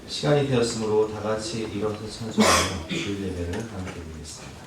시간이 되었으므로 다 같이 일어서 찬송하며 주일 예배를 함께 드리겠습니다.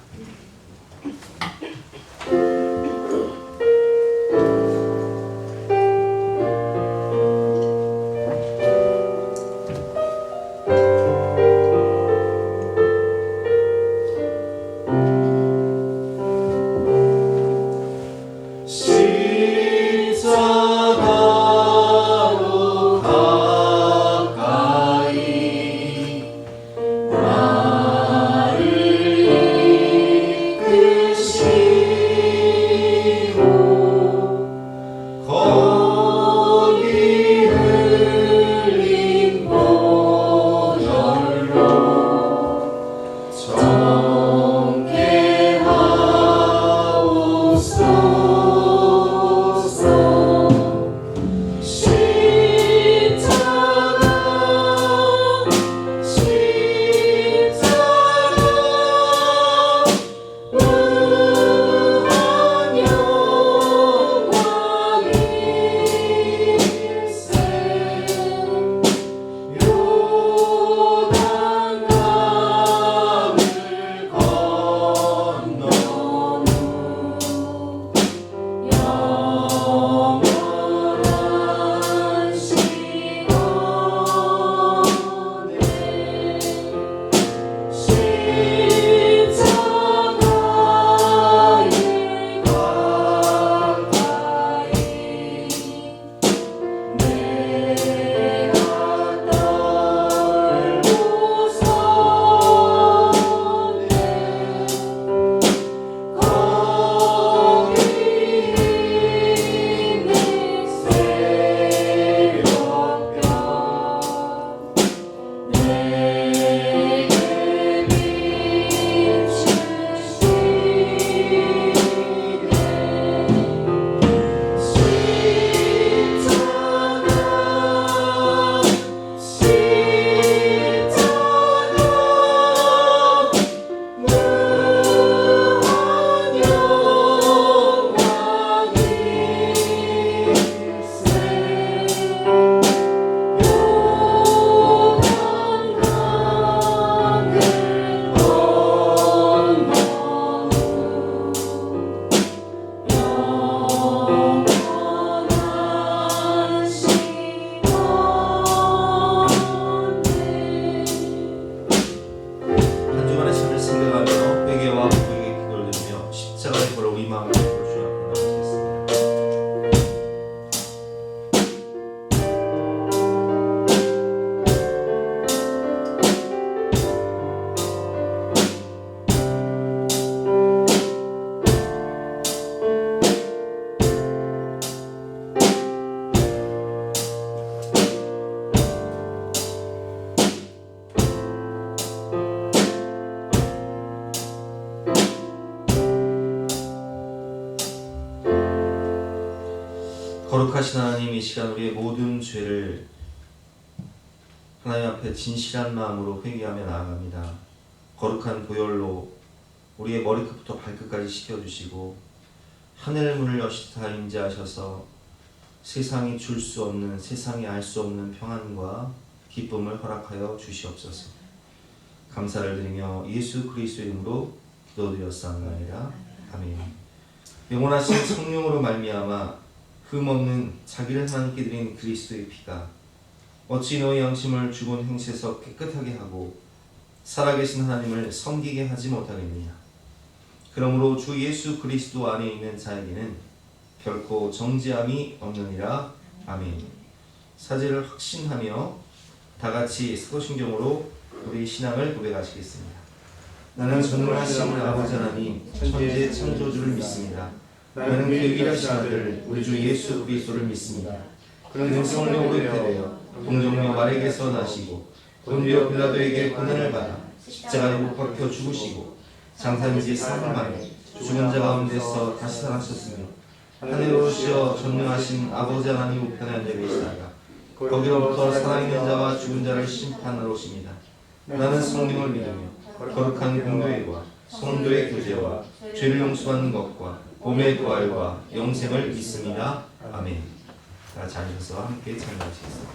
거룩하신 하나님, 이 시간 우리의 모든 죄를 하나님 앞에 진실한 마음으로 회개하며 나아갑니다. 거룩한 보혈로 우리의 머리끝부터 발끝까지 씻겨주시고 하늘 문을 여시다 임재하셔서 세상이 줄 수 없는, 세상이 알 수 없는 평안과 기쁨을 허락하여 주시옵소서. 감사를 드리며 예수 그리스도의 이름으로 기도드렸사옵나이다. 아멘. 영원하신 성령으로 말미암아 흠없는 자기를 하나님께 드린 그리스도의 피가 어찌 너의 양심을 죽은 행실에서 깨끗하게 하고 살아계신 하나님을 섬기게 하지 못하겠느냐. 그러므로 주 예수 그리스도 안에 있는 자에게는 결코 정죄함이 없느니라. 아멘. 사제를 확신하며 다같이 사도신경으로 우리 신앙을 고백하시겠습니다. 나는 전능하신 아버지 하나님 천지의 창조주를 믿습니다. 나는 그 유일하신 아들 우리 주 예수 그리스도를 믿습니다. 그는 성령으로 잉태되어 동정녀 마리아에게서 나시고 본디오 빌라도에게 고난을 받아 십자가에 못 박혀 죽으시고 장사한 지 3일 만에 죽은 자 가운데서 다시 살아나셨으며 하늘로 오르시어 전능하신 아버지 하나님 우편에 앉아 계시다가 거기로부터 살아있는 자와 죽은 자를 심판하러 오십니다. 나는 성령을 믿으며 거룩한 공교회와 성도의 교제와 죄를 용서받는 것과 몸의 부활과 영생을 믿습니다. 아멘. 다 같이 앉아서 함께 찬양하시겠습니다.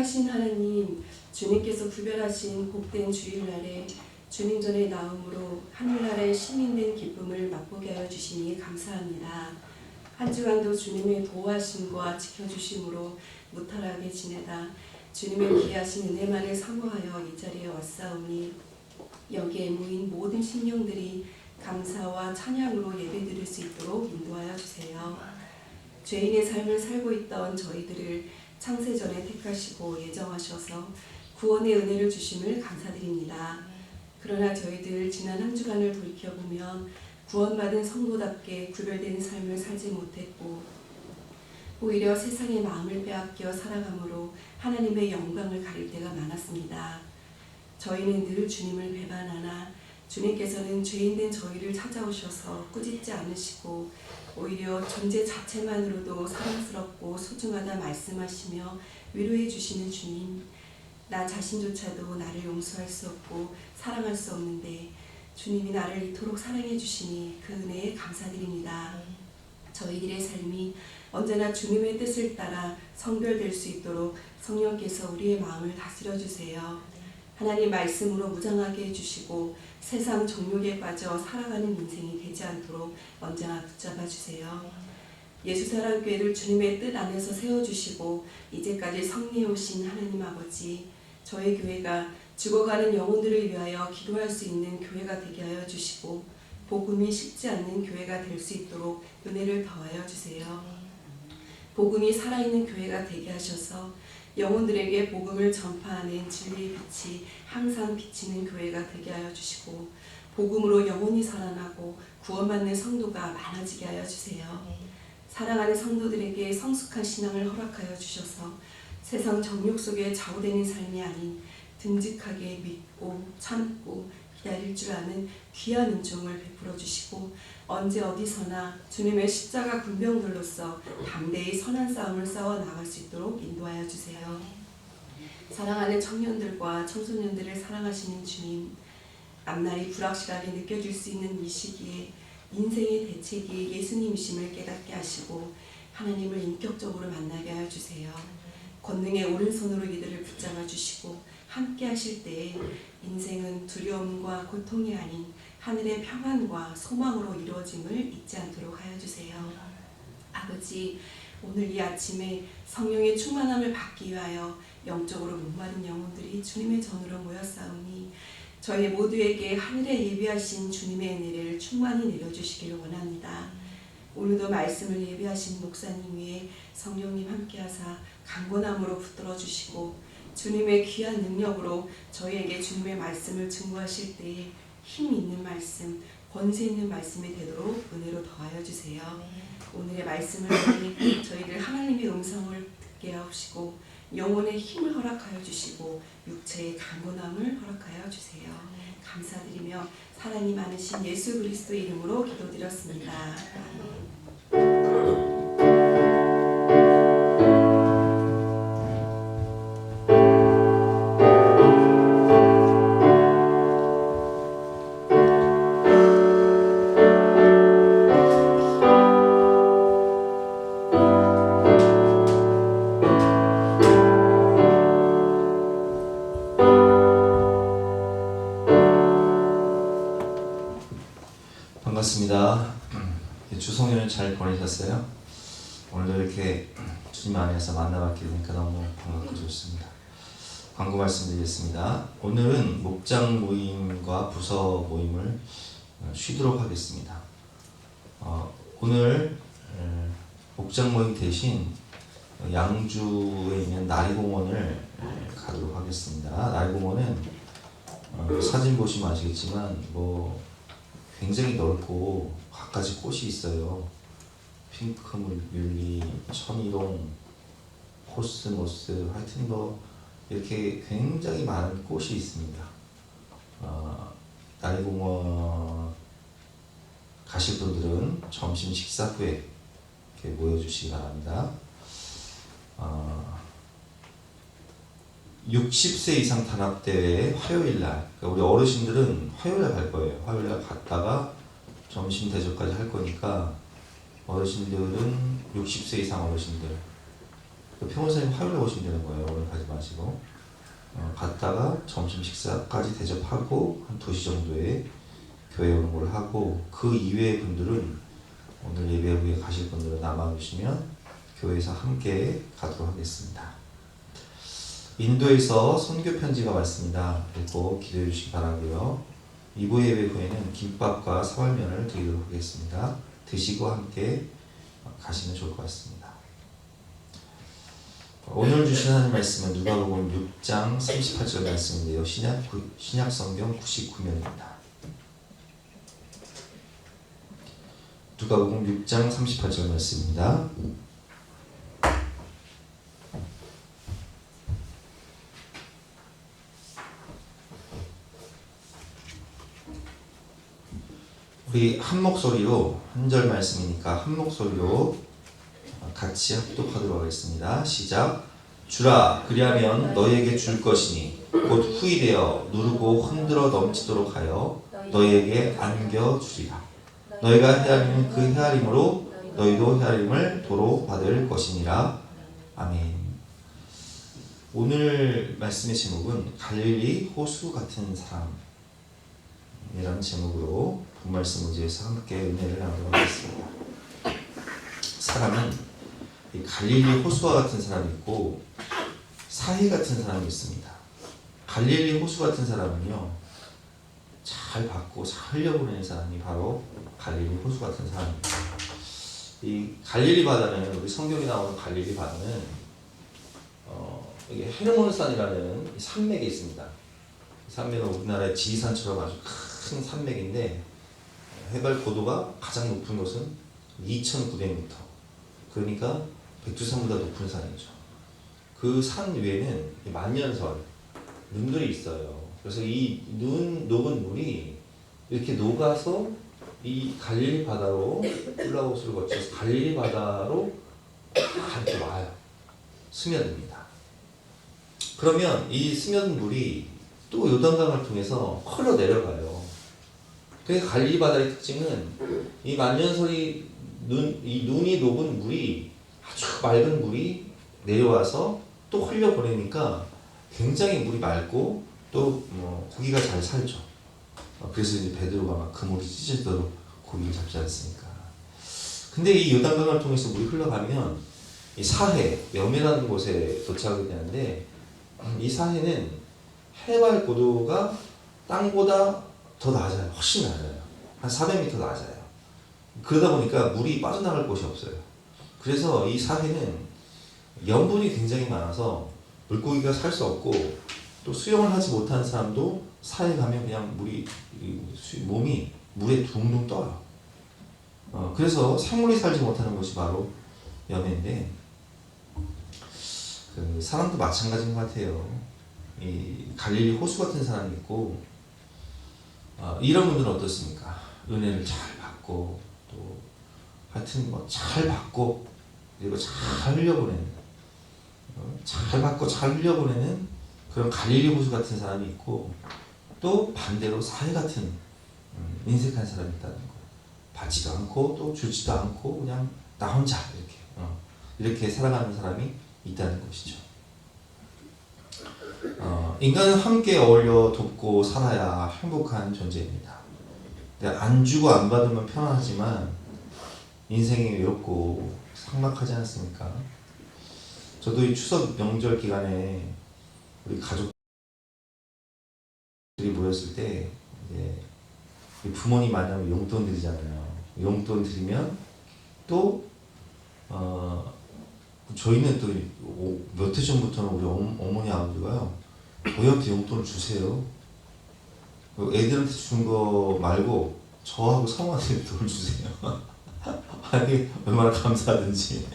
살아계신 하나님, 주님께서 구별하신 복된 주일날에 주님 전에 나옴으로 하늘나라의 시민된 기쁨을 맛보게 하여 주시니 감사합니다. 한 주간도 주님의 보호하심과 지켜주심으로 무탈하게 지내다 주님의 귀하신 은혜만을 사모하여 이 자리에 왔사오니 여기에 모인 모든 심령들이 감사와 찬양으로 예배드릴 수 있도록 인도하여 주세요. 죄인의 삶을 살고 있던 저희들을 창세전에 택하시고 예정하셔서 구원의 은혜를 주심을 감사드립니다. 그러나 저희들 지난 한 주간을 돌이켜보면 구원받은 성도답게 구별된 삶을 살지 못했고 오히려 세상의 마음을 빼앗겨 살아감으로 하나님의 영광을 가릴 때가 많았습니다. 저희는 늘 주님을 배반하나 주님께서는 죄인된 저희를 찾아오셔서 꾸짖지 않으시고 오히려 존재 자체만으로도 사랑스럽고 소중하다 말씀하시며 위로해 주시는 주님, 나 자신조차도 나를 용서할 수 없고 사랑할 수 없는데 주님이 나를 이토록 사랑해 주시니 그 은혜에 감사드립니다. 저희들의 삶이 언제나 주님의 뜻을 따라 성별될 수 있도록 성령께서 우리의 마음을 다스려 주세요. 하나님 말씀으로 무장하게 해주시고 세상 정욕에 빠져 살아가는 인생이 되지 않도록 언제나 붙잡아 주세요. 예수사랑교회를 주님의 뜻 안에서 세워주시고 이제까지 성리해 오신 하나님 아버지, 저희 교회가 죽어가는 영혼들을 위하여 기도할 수 있는 교회가 되게 하여 주시고 복음이 식지 않는 교회가 될 수 있도록 은혜를 더하여 주세요. 복음이 살아있는 교회가 되게 하셔서 영혼들에게 복음을 전파하는 진리의 빛이 항상 비치는 교회가 되게 하여 주시고 복음으로 영혼이 살아나고 구원받는 성도가 많아지게 하여 주세요. 사랑하는 성도들에게 성숙한 신앙을 허락하여 주셔서 세상 정욕 속에 좌우되는 삶이 아닌 듬직하게 믿고 참고 기다릴 줄 아는 귀한 은총을 베풀어 주시고 언제 어디서나 주님의 십자가 군병들로서 담대히 선한 싸움을 싸워 나갈 수 있도록 인도하여 주세요. 사랑하는 청년들과 청소년들을 사랑하시는 주님, 앞날이 불확실하게 느껴질 수 있는 이 시기에 인생의 대책이 예수님이심을 깨닫게 하시고 하나님을 인격적으로 만나게 하여 주세요. 권능의 오른손으로 이들을 붙잡아 주시고 함께 하실 때에 인생은 두려움과 고통이 아닌 하늘의 평안과 소망으로 이루어짐을 잊지 않도록 하여 주세요. 아버지, 오늘 이 아침에 성령의 충만함을 받기 위하여 영적으로 목마른 영혼들이 주님의 전으로 모였사오니 저희 모두에게 하늘에 예비하신 주님의 은혜를 충만히 내려주시기를 원합니다. 오늘도 말씀을 예비하신 목사님 위에 성령님 함께하사 강건함으로 붙들어 주시고 주님의 귀한 능력으로 저희에게 주님의 말씀을 증거하실 때에 힘 있는 말씀, 권세 있는 말씀이 되도록 은혜로 더하여 주세요. 오늘의 말씀을 통해 저희들 하나님의 음성을 듣게 하시고 영혼의 힘을 허락하여 주시고 육체의 강건함을 허락하여 주세요. 감사드리며 사랑이 많으신 예수 그리스도의 이름으로 기도드렸습니다. 반갑습니다. 주성년을 잘 보내셨어요? 오늘도 이렇게 주님 안에서 만나뵙게 되니까 너무 반갑고 좋습니다. 광고 말씀드리겠습니다. 오늘은 목장 모임과 부서 모임을 쉬도록 하겠습니다. 오늘 목장 모임 대신 양주에 있는 나이공원을 가도록 하겠습니다. 나이공원은 사진 보시면 아시겠지만 굉장히 넓고 갖가지 꽃이 있어요. 핑크뮬리, 천일홍, 코스모스, 하여튼 이렇게 굉장히 많은 꽃이 있습니다. 나이공원 가실 분들은 점심 식사 후에 이렇게 모여주시기 바랍니다. 60세 이상 단합대회 화요일날, 그러니까 우리 어르신들은 화요일날 갈 거예요. 화요일날 갔다가 점심 대접까지 할 거니까 어르신들은 60세 이상 어르신들 평원사님 화요일에 오시면 되는 거예요. 오늘 가지 마시고 갔다가 점심 식사까지 대접하고 한 2시 정도에 교회 오는 걸 하고, 그 이외의 분들은 오늘 예배 후에 가실 분들은 남아주시면 교회에서 함께 가도록 하겠습니다. 인도에서 선교 편지가 왔습니다. 읽고 기도해 주시기 바라고요. 2부 예배 후에는 김밥과 사발면을 드리도록 하겠습니다. 드시고 함께 가시면 좋을 것 같습니다. 오늘 주신 하나님 말씀은 누가복음 6장 38절 말씀인데요. 신약 성경 99면입니다. 누가복음 6장 38절 말씀입니다. 우리 한 목소리로, 한 절 말씀이니까 한 목소리로 같이 합독하도록 하겠습니다. 시작. 주라, 그리하면 너희에게 줄 것이니 곧 후이되어 누르고 흔들어 넘치도록 하여 너희에게 안겨주리라. 너희가 헤아리는 그 헤아림으로 너희도 헤아림을 도로 받을 것이니라. 아멘. 오늘 말씀의 제목은 갈릴리 호수 같은 사람이라는 제목으로 본 말씀 의지해서 함께 은혜를 나누도록 하겠습니다. 사람은 이 갈릴리 호수와 같은 사람이 있고 사해 같은 사람이 있습니다. 갈릴리 호수 같은 사람은요, 잘 받고 잘 흘려보내는 사람이 바로 갈릴리 호수 같은 사람입니다. 이 갈릴리 바다는, 우리 성경에 나오는 갈릴리 바다는 이게 헤르몬산이라는 산맥이 있습니다. 산맥은 우리나라의 지리산처럼 아주 큰 산맥인데 해발 고도가 가장 높은 곳은 2,900m. 그러니까 백두산보다 높은 산이죠. 그 산 위에는 만년설, 눈들이 있어요. 그래서 이 녹은 물이 이렇게 녹아서 이 갈릴리 바다로, 플라우스를 거쳐서 갈릴리 바다로 이렇게 와요. 스며듭니다. 그러면 이 스며든 물이 또 요단강을 통해서 흘러 내려가요. 그래서 갈릴리 바다의 특징은 이 만년설이 이 눈이 녹은 물이, 아주 맑은 물이 내려와서 또 흘려보내니까 굉장히 물이 맑고 또 고기가 잘 살죠. 그래서 이제 베드로가 막 그물이 찢어지도록 고기를 잡지 않습니까? 근데 이 요단강을 통해서 물이 흘러가면 이 사해, 여매라는 곳에 도착하게 되는데, 이 사해는 해발 고도가 땅보다 더 낮아요. 훨씬 낮아요. 한 400m 낮아요. 그러다 보니까 물이 빠져나갈 곳이 없어요. 그래서 이 사해는 염분이 굉장히 많아서 물고기가 살 수 없고, 또 수영을 하지 못하는 사람도 사해 가면 그냥 몸이 물에 둥둥 떠요. 그래서 생물이 살지 못하는 곳이 바로 염해인데, 그 사람도 마찬가지인 것 같아요. 이 갈릴리 호수 같은 사람이 있고, 이런 분들은 어떻습니까? 은혜를 잘 받고, 또 하여튼 잘 받고, 그리고 잘 흘려보내는, 잘 받고 잘 흘려보내는 그런 갈릴리 호수 같은 사람이 있고, 또 반대로 사해 같은 인색한 사람이 있다는 거예요. 받지도 않고 또 주지도 않고 그냥 나 혼자 이렇게 살아가는 사람이 있다는 것이죠. 인간은 함께 어울려 돕고 살아야 행복한 존재입니다. 안 주고 안 받으면 편안하지만 인생이 외롭고 삭막하지 않습니까? 저도 이 추석 명절 기간에 우리 가족들이 모였을 때 이제 부모님 만나면 용돈 드리잖아요. 용돈 드리면 또 저희는 또 몇 해 전부터는 우리 어머니 아버지가요, 저희한테 용돈을 주세요. 애들한테 준 거 말고 저하고 사모한테 돈을 주세요. 아니 얼마나 감사하든지.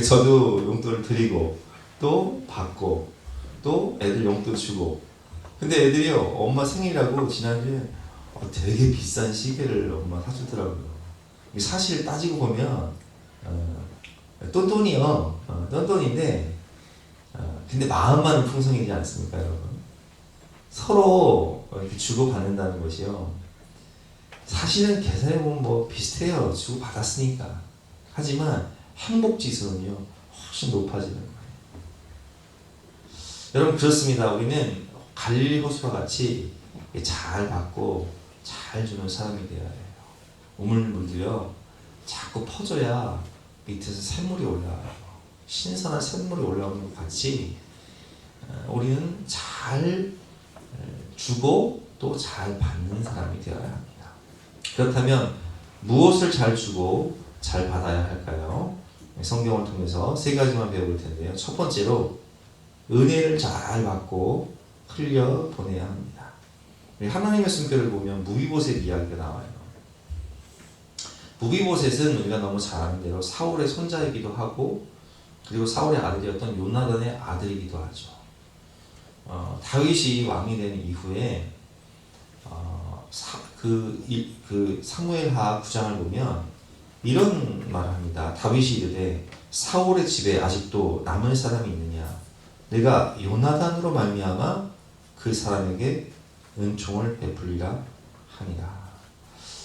저도 용돈을 드리고 또 받고 또 애들 용돈 주고. 근데 애들이요, 엄마 생일이라고 지난주에 되게 비싼 시계를 엄마 사주더라고요. 사실 따지고 보면 똔똔이요. 똔똔인데 근데 마음만은 풍성이지 않습니까, 여러분? 서로 이렇게 주고받는다는 것이요, 사실은 계산해보면 비슷해요. 주고받았으니까. 하지만 행복지수는요 훨씬 높아지는 거예요. 여러분 그렇습니다. 우리는 갈릴리 호수와 같이 잘 받고 잘 주는 사람이 되어야 해요. 우물물도요 자꾸 퍼져야 밑에서 샘물이 올라와요. 신선한 샘물이 올라오는 것 같이 우리는 잘 주고 또 잘 받는 사람이 되어야 합니다. 그렇다면 무엇을 잘 주고 잘 받아야 할까요? 성경을 통해서 세 가지만 배워볼 텐데요. 첫 번째로 은혜를 잘 받고 흘려 보내야 합니다. 하나님의 숨결을 보면 무비보셋 이야기가 나와요. 무비보셋은 우리가 너무 잘 아는 대로 사울의 손자이기도 하고 그리고 사울의 아들이었던 요나단의 아들이기도 하죠. 다윗이 왕이 된 이후에 사무엘하 9장을 보면 이런 말을 합니다. 다윗이 이르되 사울의 집에 아직도 남은 사람이 있느냐? 내가 요나단으로 말미암아 그 사람에게 은총을 베풀리라 하니라.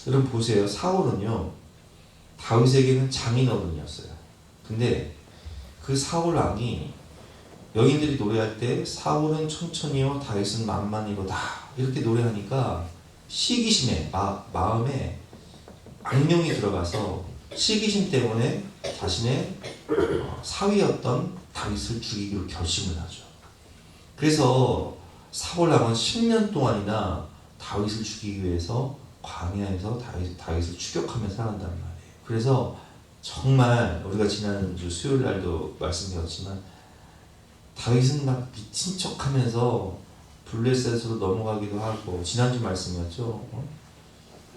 여러분 보세요. 사울은요 다윗에게는 장인어른이었어요. 근데 그 사울 왕이 여인들이 노래할 때 사울은 천천히요 다윗은 만만히로다 이렇게 노래하니까 시기심에 마음에 악명이 들어가서 시기심 때문에 자신의 사위였던 다윗을 죽이기로 결심을 하죠. 그래서 사울 왕은 10년 동안이나 다윗을 죽이기 위해서 광야에서 다윗을 추격하며 살았단 말이에요. 그래서 정말 우리가 지난주 수요일 날도 말씀드렸지만 다윗은 막 미친 척하면서 블레셋으로 넘어가기도 하고 지난주 말씀이었죠.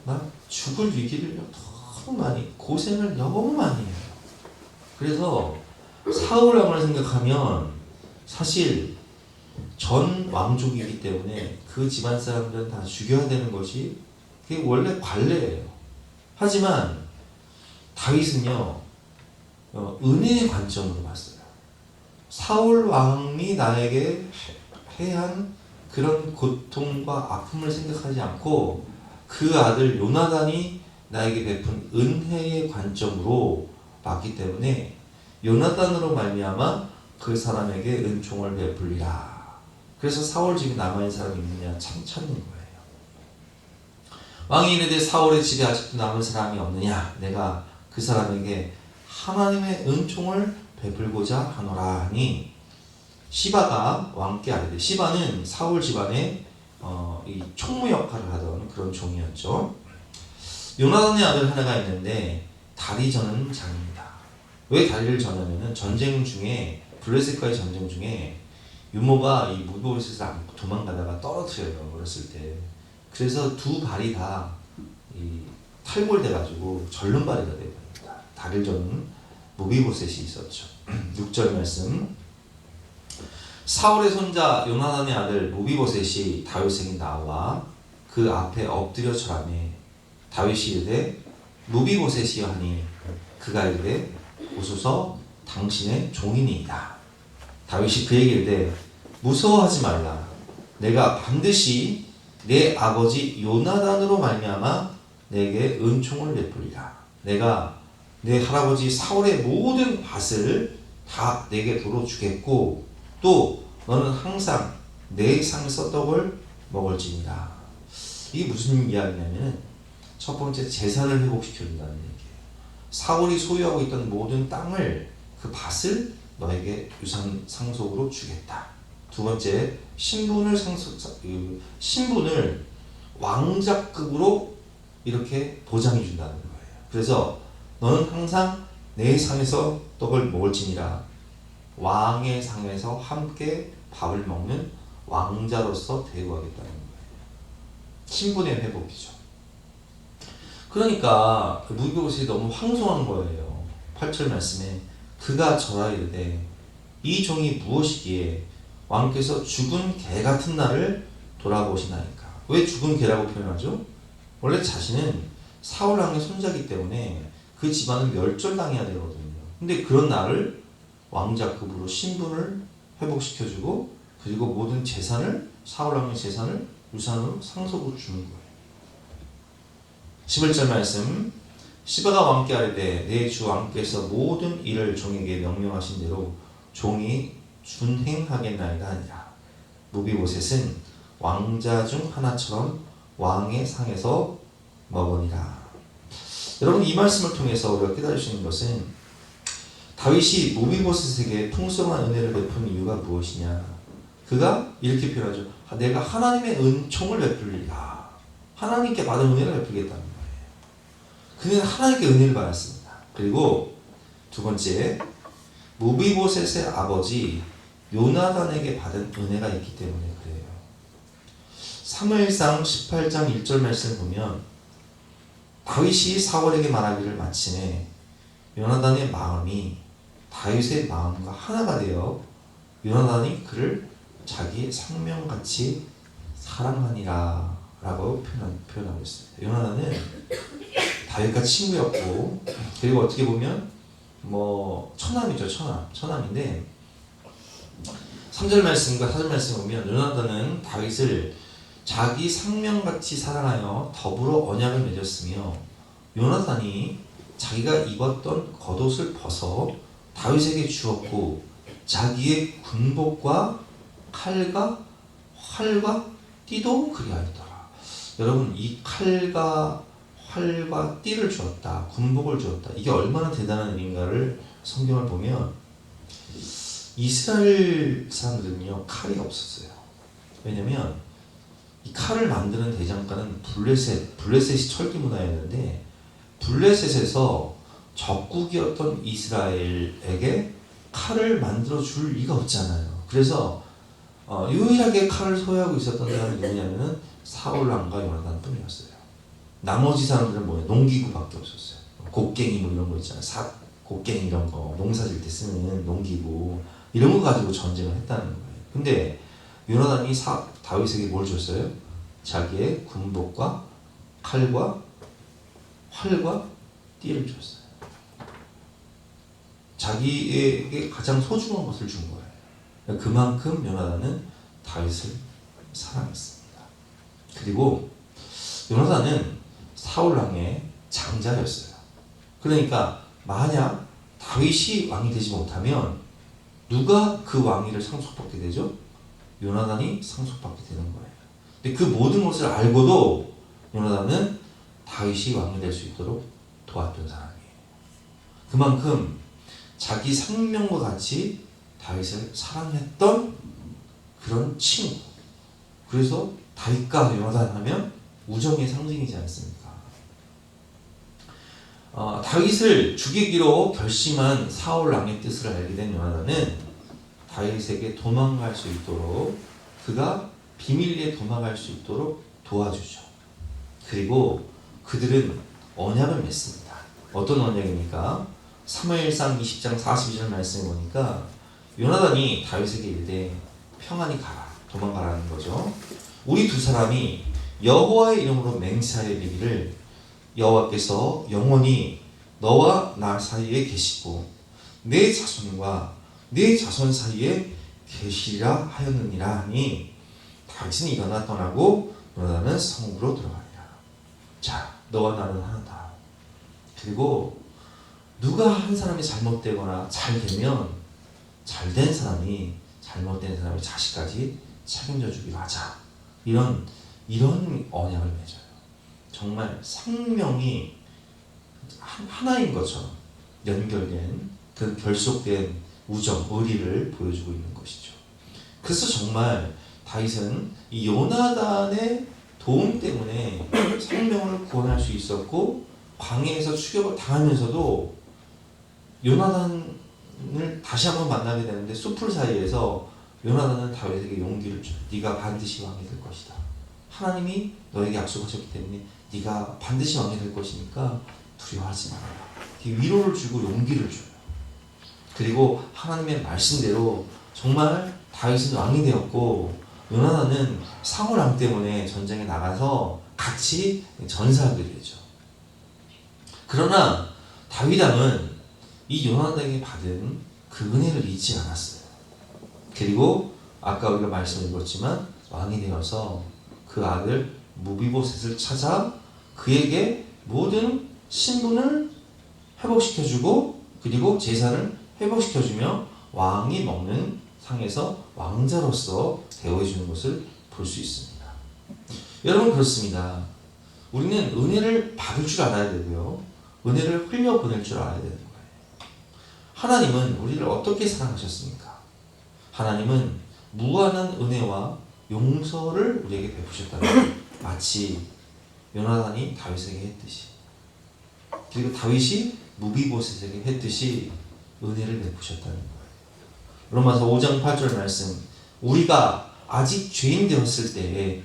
막 죽을 위기를 너무 많이 고생을 너무 많이 해요. 그래서 사울 왕을 생각하면 사실 전 왕족이기 때문에 그 집안 사람들은 다 죽여야 되는 것이 그게 원래 관례예요. 하지만 다윗은요 은혜의 관점으로 봤어요. 사울 왕이 나에게 해한 그런 고통과 아픔을 생각하지 않고 그 아들 요나단이 나에게 베푼 은혜의 관점으로 봤기 때문에 요나단으로 말미암아 그 사람에게 은총을 베풀리라. 그래서 사울 집에 남아있는 사람이 있느냐 참 찾는 거예요. 왕이 이르되 사울의 집에 아직도 남은 사람이 없느냐 내가 그 사람에게 하나님의 은총을 베풀고자 하노라 하니 시바가 왕께 아뢰되 시바는 사울 집안의 이 총무 역할을 하던 그런 종이었죠. 요나단의 아들 하나가 있는데 다리 저는 장입니다. 왜 다리를 저냐면은 전쟁 중에 블레셋과의 전쟁 중에 유모가 이 무비보셋을 안고 도망가다가 떨어뜨려요. 어렸을 때. 그래서 두 발이 다 탈골돼가지고 절름발이가 되어버립니다. 다리를 저는 무비보셋이 있었죠. 6절 말씀 사울의 손자 요나단의 아들 무비보셋이 다윗에게 나와 그 앞에 엎드려 절하매 다윗이 이르되 무비보셋이여 하니 그가 이르되 오소서 당신의 종이니이다. 다윗이 그에게 이르되 무서워하지 말라. 내가 반드시 내 아버지 요나단으로 말미암아 내게 은총을 베풀리라. 내가 내 할아버지 사울의 모든 밭을 다 내게 도로 주겠고 또 너는 항상 내 상에서 떡을 먹을지니라. 이게 무슨 이야기냐면 첫 번째 재산을 회복시켜준다는 얘기예요. 사울이 소유하고 있던 모든 땅을 그 밭을 너에게 유산 상속으로 주겠다. 두 번째 신분을 왕자급으로 이렇게 보장해 준다는 거예요. 그래서 너는 항상 내 상에서 떡을 먹을지니라. 왕의 상에서 함께 밥을 먹는 왕자로서 대우하겠다는 거예요. 신분의 회복이죠. 그러니까 무비보셋이 너무 황송한 거예요. 8절 말씀에 그가 절하 이르되 이 종이 무엇이기에 왕께서 죽은 개 같은 날을 돌아보시나이까. 왜 죽은 개라고 표현하죠? 원래 자신은 사울 왕의 손자이기 때문에 그 집안은 멸절당해야 되거든요. 근데 그런 날을 왕자급으로 신분을 회복시켜주고 그리고 모든 재산을 사울 왕의 재산을 유산으로 상속으로 주는 거예요. 11절 말씀 시바가 왕께 아뢰되 내 주 왕께서 모든 일을 종에게 명령하신 대로 종이 준행하겠나이다 하니라. 무비보셋은 왕자 중 하나처럼 왕의 상에서 먹으니라. 여러분, 이 말씀을 통해서 우리가 깨달을 수 있는 것은 다윗이 무비보셋에게 풍성한 은혜를 베푼 이유가 무엇이냐. 그가 이렇게 표현하죠. 내가 하나님의 은총을 베풀리라. 하나님께 받은 은혜를 베풀겠다는 거예요. 그는 하나님께 은혜를 받았습니다. 그리고 두 번째, 무비보셋의 아버지 요나단에게 받은 은혜가 있기 때문에 그래요. 사무엘상 18장 1절 말씀을 보면 다윗이 사울에게 말하기를 마침에 요나단의 마음이 다윗의 마음과 하나가 되어 요나단이 그를 자기의 생명같이 사랑하니라 라고 표현하고 있습니다. 요나단은 다윗과 친구였고, 그리고 어떻게 보면 처남이죠. 처남인데 3절 말씀과 4절 말씀을 보면 요나단은 다윗을 자기 생명같이 사랑하여 더불어 언약을 맺었으며, 요나단이 자기가 입었던 겉옷을 벗어 다윗에게 주었고 자기의 군복과 칼과 활과 띠도 그리하였더라. 여러분, 이 칼과 활과 띠를 주었다, 군복을 주었다, 이게 얼마나 대단한 일인가를 성경을 보면, 이스라엘 사람들은요 칼이 없었어요. 왜냐면 이 칼을 만드는 대장간은 블레셋이 철기 문화였는데, 블레셋에서 적국이었던 이스라엘에게 칼을 만들어 줄 리가 없잖아요. 그래서 유일하게 칼을 소유하고 있었던 사람이 누구냐면은 사울왕과 요나단 뿐이었어요. 나머지 사람들은 뭐예요? 농기구밖에 없었어요. 곡괭이 이런 거 있잖아요. 곡괭이 이런 거, 농사 질 때 쓰는 농기구 이런 거 가지고 전쟁을 했다는 거예요. 근데 요나단이 다윗에게 뭘 줬어요? 자기의 군복과 칼과 활과 띠를 줬어요. 자기에게 가장 소중한 것을 준 거예요. 그만큼 요나단은 다윗을 사랑했습니다. 그리고 요나단은 사울왕의 장자였어요. 그러니까 만약 다윗이 왕이 되지 못하면 누가 그 왕위를 상속받게 되죠? 요나단이 상속받게 되는 거예요. 근데 그 모든 것을 알고도 요나단은 다윗이 왕이 될 수 있도록 도왔던 사람이에요. 그만큼 자기 생명과 같이 다윗을 사랑했던 그런 친구. 그래서 다윗과 요나단 하면 우정의 상징이지 않습니까? 다윗을 죽이기로 결심한 사울 왕의 뜻을 알게 된 요나단은 다윗에게 도망갈 수 있도록, 그가 비밀리에 도망갈 수 있도록 도와주죠. 그리고 그들은 언약을 맺습니다. 어떤 언약입니까? 사무엘상 20장 42절 말씀을 보니까 요나단이 다윗에게 이르되 평안히 가라, 도망가라는 거죠. 우리 두 사람이 여호와의 이름으로 맹세하여 이르기를 여호와께서 영원히 너와 나 사이에 계시고 내 자손과 내 자손 사이에 계시리라 하였느니라 하니, 다윗은 일어나 떠나고 요나단은 성읍으로 들어가니라. 자, 너와 나는 하나다. 그리고 누가 한 사람이 잘못되거나 잘 되면 잘된 사람이 잘못된 사람의 자식까지 책임져 주기로 하자. 이런 언약을 맺어요. 정말 생명이 하나인 것처럼 연결된 그 결속된 우정, 의리를 보여주고 있는 것이죠. 그래서 정말 다윗은 이 요나단의 도움 때문에 생명을 구원할 수 있었고, 광야에서 추격을 당하면서도 요나단을 다시 한번 만나게 되는데 숲풀 사이에서 요나단은 다윗에게 용기를 줘요. 네가 반드시 왕이 될 것이다. 하나님이 너에게 약속하셨기 때문에 네가 반드시 왕이 될 것이니까 두려워하지 말아라. 위로를 주고 용기를 줘요. 그리고 하나님의 말씀대로 정말 다윗은 왕이 되었고, 요나단은 사울 왕 때문에 전쟁에 나가서 같이 전사하게 되죠. 그러나 다윗 왕은 이 요나단에게 받은 그 은혜를 잊지 않았어요. 그리고 아까 우리가 말씀을 읽었지만 왕이 되어서 그 아들 무비보셋을 찾아 그에게 모든 신분을 회복시켜주고, 그리고 재산을 회복시켜주며 왕이 먹는 상에서 왕자로서 대우해 주는 것을 볼 수 있습니다. 여러분 그렇습니다. 우리는 은혜를 받을 줄 알아야 되고요. 은혜를 흘려보낼 줄 알아야 되는 거예요. 하나님은 우리를 어떻게 사랑하셨습니까? 하나님은 무한한 은혜와 용서를 우리에게 베푸셨다는 거예요. 마치 요나단이 다윗에게 했듯이, 그리고 다윗이 무비보셋에게 했듯이 은혜를 베푸셨다는 거예요. 로마서 5장 8절 말씀, 우리가 아직 죄인 되었을 때에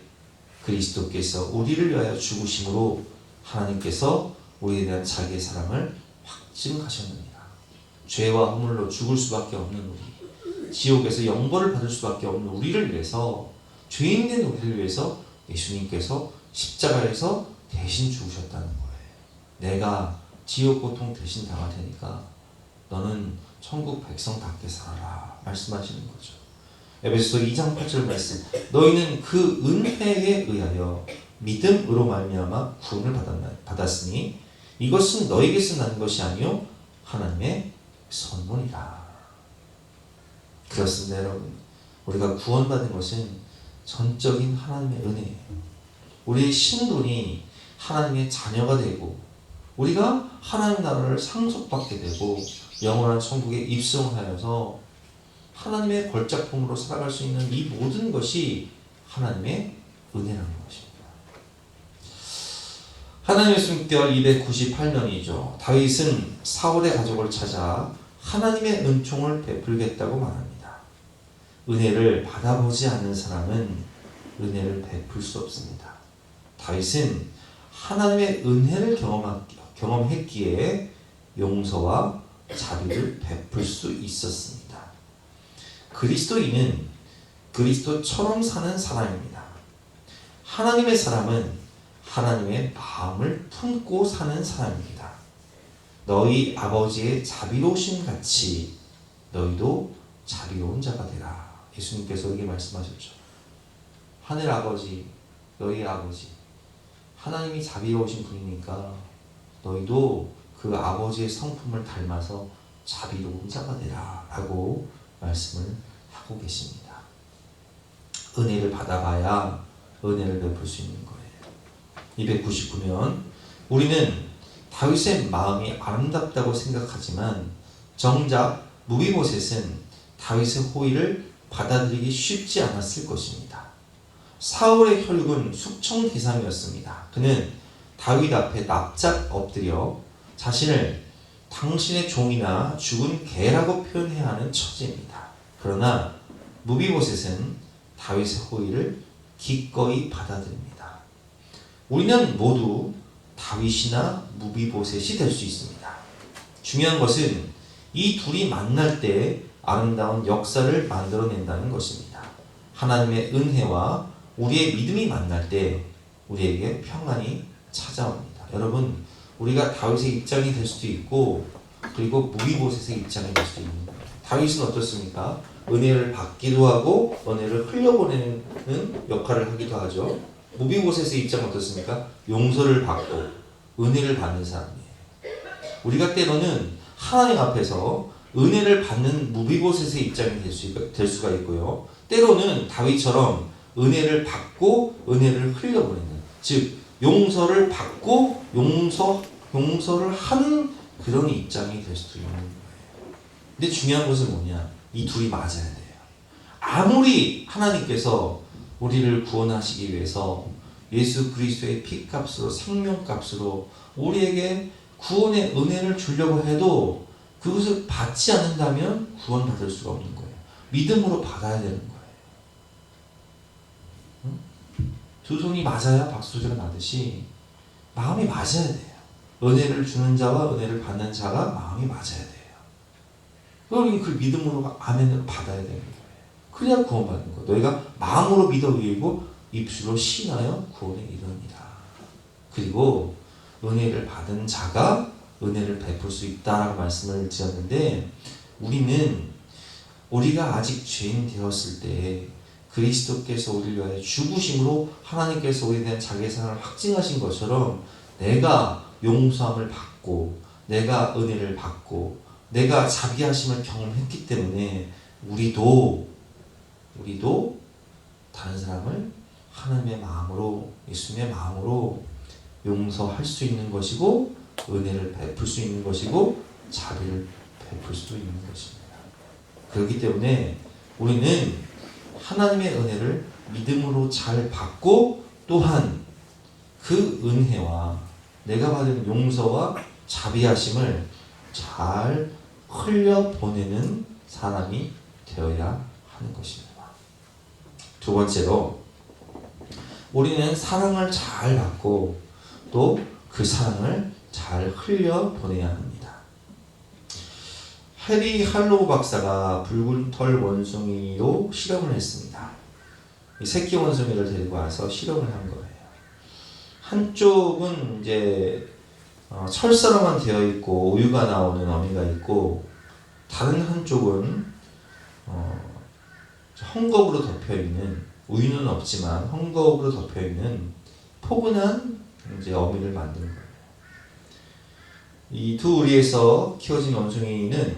그리스도께서 우리를 위하여 죽으심으로 하나님께서 우리에 대한 자기의 사랑을 확증하셨느니라. 죄와 허물로 죽을 수밖에 없는 우리, 지옥에서 영벌을 받을 수밖에 없는 우리를 위해서, 죄인된 우리를 위해서 예수님께서 십자가에서 대신 죽으셨다는 거예요. 내가 지옥 고통 대신 당할 테니까 너는 천국 백성답게 살아라 말씀하시는 거죠. 에베소서 2장 8절 말씀, 너희는 그 은혜에 의하여 믿음으로 말미암아 구원을 받았으니 이것은 너희에게서 난 것이 아니요 하나님의 선물이라. 그렇습니다. 여러분, 우리가 구원받은 것은 전적인 하나님의 은혜예요. 우리의 신분이 하나님의 자녀가 되고 우리가 하나님 나라를 상속받게 되고 영원한 천국에 입성하여서 하나님의 걸작품으로 살아갈 수 있는 이 모든 것이 하나님의 은혜라는 것입니다. 하나님의 승대와 298년이죠. 다윗은 사울의 가족을 찾아 하나님의 은총을 베풀겠다고 말합니다. 은혜를 받아보지 않는 사람은 은혜를 베풀 수 없습니다. 다윗은 하나님의 은혜를 경험했기에 용서와 자비를 베풀 수 있었습니다. 그리스도인은 그리스도처럼 사는 사람입니다. 하나님의 사람은 하나님의 마음을 품고 사는 사람입니다. 너희 아버지의 자비로우심 같이 너희도 자비로운 자가 되라. 예수님께서 이렇게 말씀하셨죠. 하늘 아버지, 너희 아버지, 하나님이 자비로우신 분이니까 너희도 그 아버지의 성품을 닮아서 자비로운 자가 되라 라고 말씀을 하고 계십니다. 은혜를 받아봐야 은혜를 베풀 수 있는 거예요. 299면 우리는 다윗의 마음이 아름답다고 생각하지만 정작 무비보셋은 다윗의 호의를 받아들이기 쉽지 않았을 것입니다. 사울의 혈육은 숙청 대상이었습니다. 그는 다윗 앞에 납작 엎드려 자신을 당신의 종이나 죽은 개라고 표현해야 하는 처지입니다. 그러나 무비보셋은 다윗의 호의를 기꺼이 받아들입니다. 우리는 모두 다윗이나 무비보셋이 될 수 있습니다. 중요한 것은 이 둘이 만날 때 아름다운 역사를 만들어낸다는 것입니다. 하나님의 은혜와 우리의 믿음이 만날 때 우리에게 평안이 찾아옵니다. 여러분, 우리가 다윗의 입장이 될 수도 있고 그리고 무비보셋의 입장이 될 수도 있는 거예요. 다윗은 어떻습니까? 은혜를 받기도 하고 은혜를 흘려보내는 역할을 하기도 하죠. 무비보셋의 입장은 어떻습니까? 용서를 받고 은혜를 받는 사람이에요. 우리가 때로는 하나님 앞에서 은혜를 받는 무비보셋의 입장이 될 수가 있고요. 때로는 다윗처럼 은혜를 받고 은혜를 흘려보내는, 즉 용서를 받고 용서를 하는 그런 입장이 될 수도 있는 거예요. 근데 중요한 것은 뭐냐? 이 둘이 맞아야 돼요. 아무리 하나님께서 우리를 구원하시기 위해서 예수 그리스도의 피값으로 생명값으로 우리에게 구원의 은혜를 주려고 해도 그것을 받지 않는다면 구원받을 수가 없는 거예요. 믿음으로 받아야 되는 거예요. 두 손이 맞아야 박수소리가 나듯이 마음이 맞아야 돼요. 은혜를 주는 자와 은혜를 받는 자가 마음이 맞아야 돼요. 그러니 그 믿음으로 아멘을 받아야 되는 거예요. 그래야 구원받는 거예요. 너희가 마음으로 믿어 의고 입술로 시인하여 구원에 이르느니라. 그리고 은혜를 받은 자가 은혜를 베풀 수 있다라고 말씀을 드렸는데, 우리가 아직 죄인 되었을 때 그리스도께서 우리를 위하여 죽으심으로 하나님께서 우리에 대한 자기의 사랑을 확증하신 것처럼 내가 용서함을 받고 내가 은혜를 받고 내가 자비하심을 경험했기 때문에 우리도 우리도 다른 사람을 하나님의 마음으로, 예수님의 마음으로 용서할 수 있는 것이고, 은혜를 베풀 수 있는 것이고, 자비를 베풀 수도 있는 것입니다. 그렇기 때문에 우리는 하나님의 은혜를 믿음으로 잘 받고, 또한 그 은혜와 내가 받은 용서와 자비하심을 잘 흘려보내는 사람이 되어야 하는 것입니다. 두 번째로, 우리는 사랑을 잘 받고 또 그 사랑을 잘 흘려보내야 합니다. 해리 할로우 박사가 붉은 털 원숭이로 실험을 했습니다. 이 새끼 원숭이를 데리고 와서 실험을 한 거예요. 한쪽은 이제 철사로만 되어 있고 우유가 나오는 어미가 있고, 다른 한쪽은 헝겊으로 덮여 있는, 우유는 없지만 헝겊으로 덮여 있는 포근한 이제 어미를 만든 거예요. 이 두 우리에서 키워진 원숭이는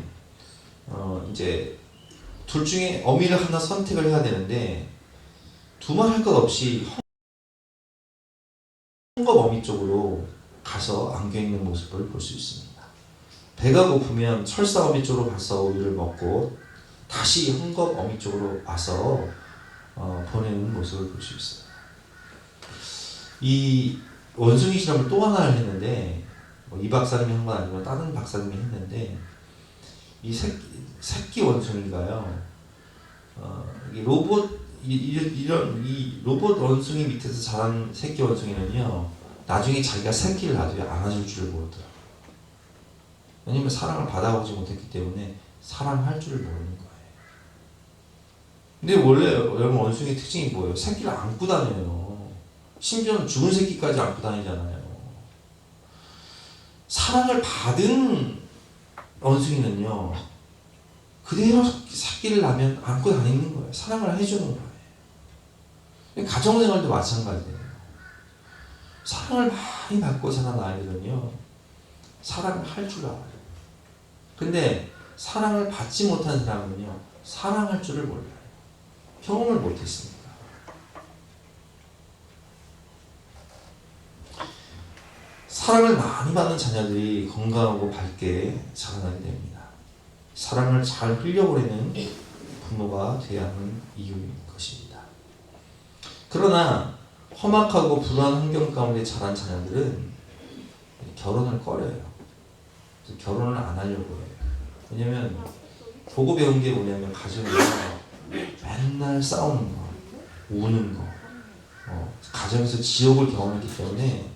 이제 둘 중에 어미를 하나 선택을 해야 되는데, 두말할 것 없이 헝겊 어미 쪽으로 가서 안겨 있는 모습을 볼 수 있습니다. 배가 고프면 철사 어미 쪽으로 가서 우유를 먹고 다시 헝겊 어미 쪽으로 와서 보내는 모습을 볼 수 있어요. 이 원숭이 실험을 또 하나를 했는데, 이 박사님이 한 건 아니고 다른 박사님이 했는데, 이 새끼 원숭이가요, 이 로봇 원숭이 밑에서 자란 새끼 원숭이는요, 나중에 자기가 새끼를 놔두면 안아줄 줄을 모르더라고요. 왜냐면 사랑을 받아보지 못했기 때문에 사랑할 줄을 모르는 거예요. 근데 원래 여러분, 원숭이 특징이 뭐예요? 새끼를 안고 다녀요. 심지어는 죽은 새끼까지 안고 다니잖아요. 사랑을 받은 원숭이는요, 그대로 새끼를 낳으면 안고 다니는 거예요. 사랑을 해주는 거예요. 가정생활도 마찬가지예요. 사랑을 많이 받고 자란 아이들은요, 사랑을 할 줄 알아요. 근데 사랑을 받지 못한 사람은요, 사랑할 줄을 몰라요. 경험을 못했습니다. 사랑을 많이 받는 자녀들이 건강하고 밝게 자라나게 됩니다. 사랑을 잘 흘려보내는 부모가 되어야 하는 이유인 것입니다. 그러나 험악하고 불안한 환경 가운데 자란 자녀들은 결혼을 꺼려요. 결혼을 안 하려고 해요. 왜냐면 보고 배운 게 뭐냐면, 가정에서 맨날 싸우는 거, 우는 거, 가정에서 지옥을 경험했기 때문에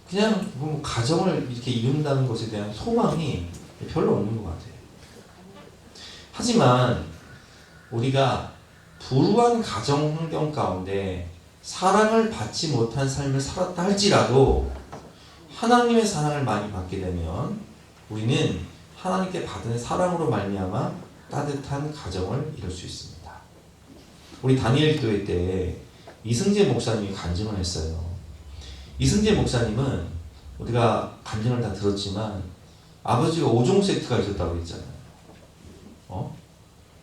그냥 뭐 가정을 이렇게 이룬다는 것에 대한 소망이 별로 없는 것 같아요. 하지만 우리가 불우한 가정 환경 가운데 사랑을 받지 못한 삶을 살았다 할지라도 하나님의 사랑을 많이 받게 되면 우리는 하나님께 받은 사랑으로 말미암아 따뜻한 가정을 이룰 수 있습니다. 우리 다니엘 기도회 때 이승재 목사님이 간증을 했어요. 이승재 목사님은 우리가 간증을 다 들었지만 아버지가 5종 세트가 있었다고 했잖아요.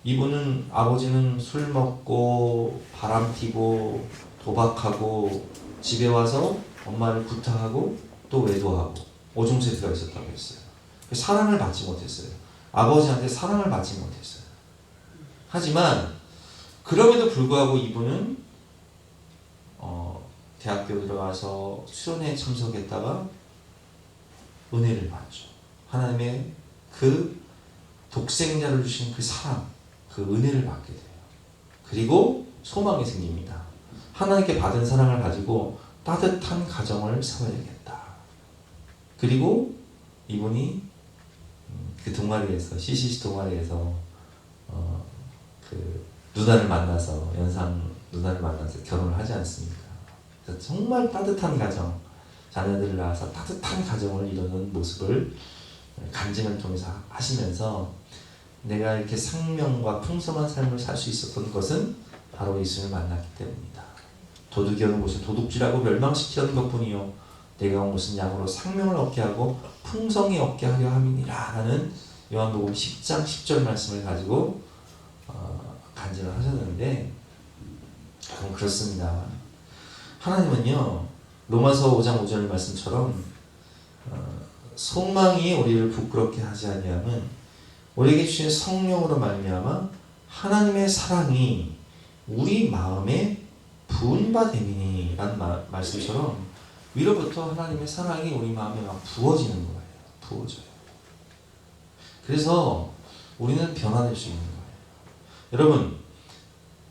이분은, 아버지는 술 먹고 바람 피고 도박하고 집에 와서 엄마를 구타하고 또 외도하고 5종 세트가 있었다고 했어요. 사랑을 받지 못했어요. 아버지한테 사랑을 받지 못했어요. 하지만 그럼에도 불구하고 이분은 대학교 들어가서 수련회에 참석했다가 은혜를 받죠. 하나님의 그 독생자를 주신 그 사랑, 그 은혜를 받게 돼요. 그리고 소망이 생깁니다. 하나님께 받은 사랑을 가지고 따뜻한 가정을 세워야겠다. 그리고 이분이 그 동아리에서, CCC 동아리에서 그 누나를 만나서, 연상 누나를 만나서 결혼을 하지 않습니까? 그래서 정말 따뜻한 가정, 자녀들을 낳아서 따뜻한 가정을 이루는 모습을 간증을 통해서 하시면서, 내가 이렇게 상명과 풍성한 삶을 살 수 있었던 것은 바로 예수님을 만났기 때문이다. 도둑이 오는 곳에 도둑질하고 멸망시키는 것뿐이요, 내가 온 곳은 양으로 상명을 얻게 하고 풍성히 얻게 하려 함이니라 라는 요한복음 10장 10절 말씀을 가지고 간증을 하셨는데 그렇습니다. 하나님은요 로마서 5장 5절 말씀처럼 소망이 우리를 부끄럽게 하지 아니함은 우리에게 주신 성령으로 말미암아 하나님의 사랑이 우리 마음에 부은 바 됨이니 라는 말씀처럼 위로부터 하나님의 사랑이 우리 마음에 막 부어지는 거예요. 부어져요. 그래서 우리는 변화될 수 있는 거예요. 여러분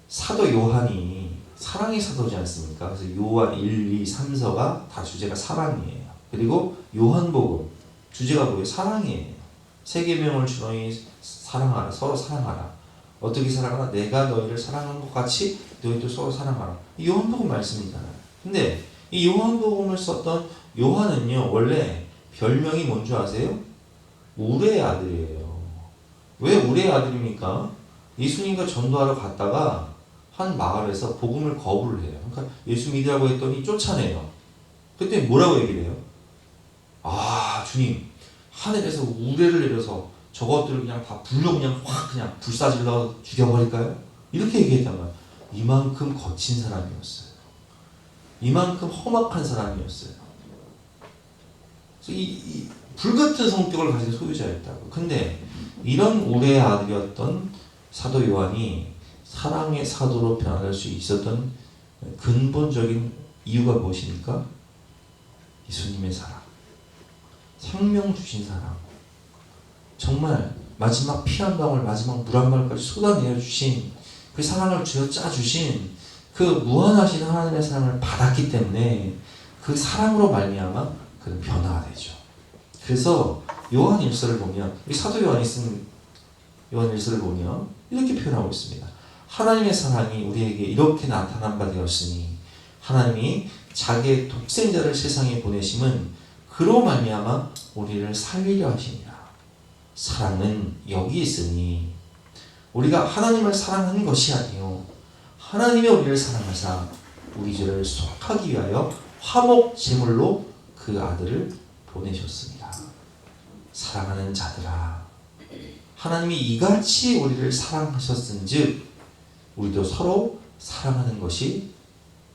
사도 요한이 사랑의 사도지 않습니까? 그래서 요한 1, 2, 3서가 다 주제가 사랑이에요. 그리고 요한복음 주제가 뭐예요? 사랑이에요. 세 계명을 주노니 사랑하라. 서로 사랑하라. 어떻게 사랑하라? 내가 너희를 사랑한 것 같이 너희도 서로 사랑하라. 이 요한복음 말씀이잖아요. 근데 이 요한복음을 썼던 요한은요 원래 별명이 뭔지 아세요? 우레의 아들이에요. 왜 우레의 아들입니까? 예수님과 전도하러 갔다가 한 마을에서 복음을 거부를 해요. 그러니까 예수 믿으라고 했더니 쫓아내요. 그때 뭐라고 얘기를 해요? 아 주님 하늘에서 우레를 내려서 저것들을 그냥 다 불로 그냥 확 그냥 불사질러 죽여버릴까요? 이렇게 얘기했단 말이에요. 이만큼 거친 사람이었어요. 이만큼 험악한 사람이었어요. 그래서 이 불같은 성격을 가진 소유자였다고. 근데 이런 우레의 아들이었던 사도 요한이 사랑의 사도로 변화될 수 있었던 근본적인 이유가 무엇입니까? 예수님의 사랑, 생명 주신 사랑, 정말 마지막 피 한 방울, 마지막 물 한 방울까지 쏟아내어 주신 그 사랑을 쥐어짜 주신 그 무한하신 하나님의 사랑을 받았기 때문에 그 사랑으로 말미암아 그는 변화가 되죠. 그래서 요한 1서를 보면 이 사도 요한이 쓴 요한 1서를 보면 이렇게 표현하고 있습니다. 하나님의 사랑이 우리에게 이렇게 나타난 바 되었으니 하나님이 자기의 독생자를 세상에 보내심은 그로 말미암아 우리를 살리려 하시니라. 사랑은 여기 있으니 우리가 하나님을 사랑하는 것이 아니요 하나님이 우리를 사랑하사 우리 죄를 속하기 위하여 화목 제물로 그 아들을 보내셨습니다. 사랑하는 자들아 하나님이 이같이 우리를 사랑하셨은즉 우리도 서로 사랑하는 것이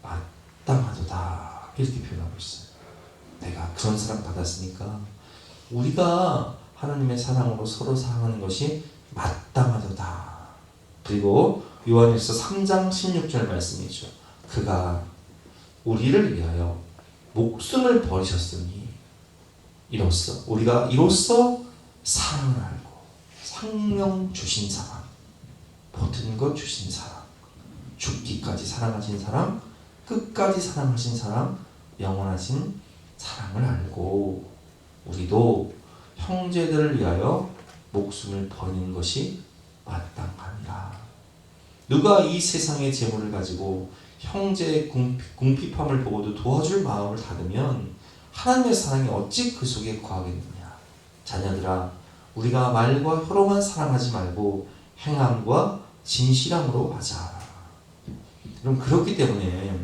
마땅하도다 이렇게 표현하고 있어요. 내가 그런 사랑 받았으니까 우리가 하나님의 사랑으로 서로 사랑하는 것이 마땅하도다. 그리고 요한일서 3장 16절 말씀이죠. 그가 우리를 위하여 목숨을 버리셨으니 우리가 이로써 사랑을 알고 생명 주신 사랑, 모든 것 주신 사랑, 죽기까지 사랑하신 사랑, 끝까지 사랑하신 사랑, 영원하신 사랑을 알고 우리도 형제들을 위하여 목숨을 버리는 것이 마땅하니라. 누가 이 세상의 재물을 가지고 형제의 궁핍함을 보고도 도와줄 마음을 닫으면 하나님의 사랑이 어찌 그 속에 거하겠느냐. 자녀들아 우리가 말과 혀로만 사랑하지 말고 행함과 진실함으로 하자. 그럼 그렇기 때문에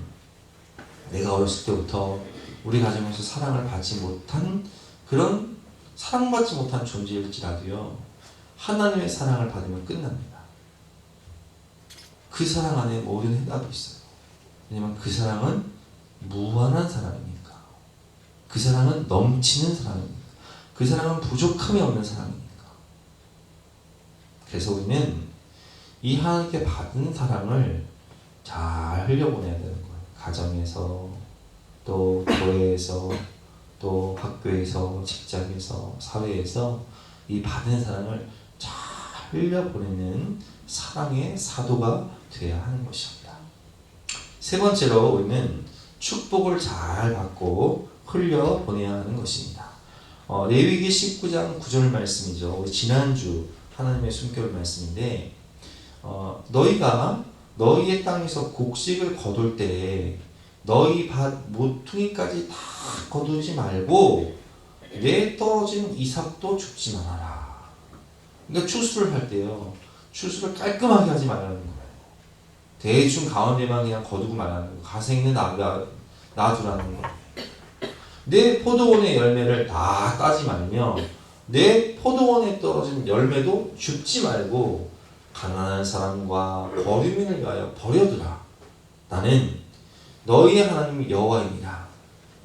내가 어렸을 때부터 우리 가정에서 사랑을 받지 못한 그런 사랑받지 못한 존재일지라도요 하나님의 사랑을 받으면 끝납니다. 그 사랑 안에 모든 해답이 있어요. 왜냐하면 그 사랑은 무한한 사랑이니까. 그 사랑은 넘치는 사랑이니까. 그 사랑은 부족함이 없는 사랑이니까. 그래서 우리는 이 하나님께 받은 사랑을 잘 흘려보내야 되는 거예요. 가정에서 또 교회에서 또 학교에서 직장에서 사회에서 이 받은 사랑을 잘 흘려보내는 사랑의 사도가 되어야 하는 것입니다. 세 번째로 우리는 축복을 잘 받고 흘려보내야 하는 것입니다. 레위기 19장 9절 말씀이죠. 우리 지난주 하나님의 숨결 말씀인데 너희가 너희의 땅에서 곡식을 거둘 때에 너희 밭 모퉁이까지 다 거두지 말고 내 떨어진 이삭도 줍지 말아라. 그러니까 추수를 할 때요. 추수를 깔끔하게 하지 말라는 거예요. 대충 가운데만 그냥 거두고 말라는 거예요. 가생는 놔두라는 거예요. 내 포도원의 열매를 다 따지 말며 내 포도원에 떨어진 열매도 줍지 말고 가난한 사람과 거류민을 위하여 버려두라. 나는 너희의 하나님 여호와이니라.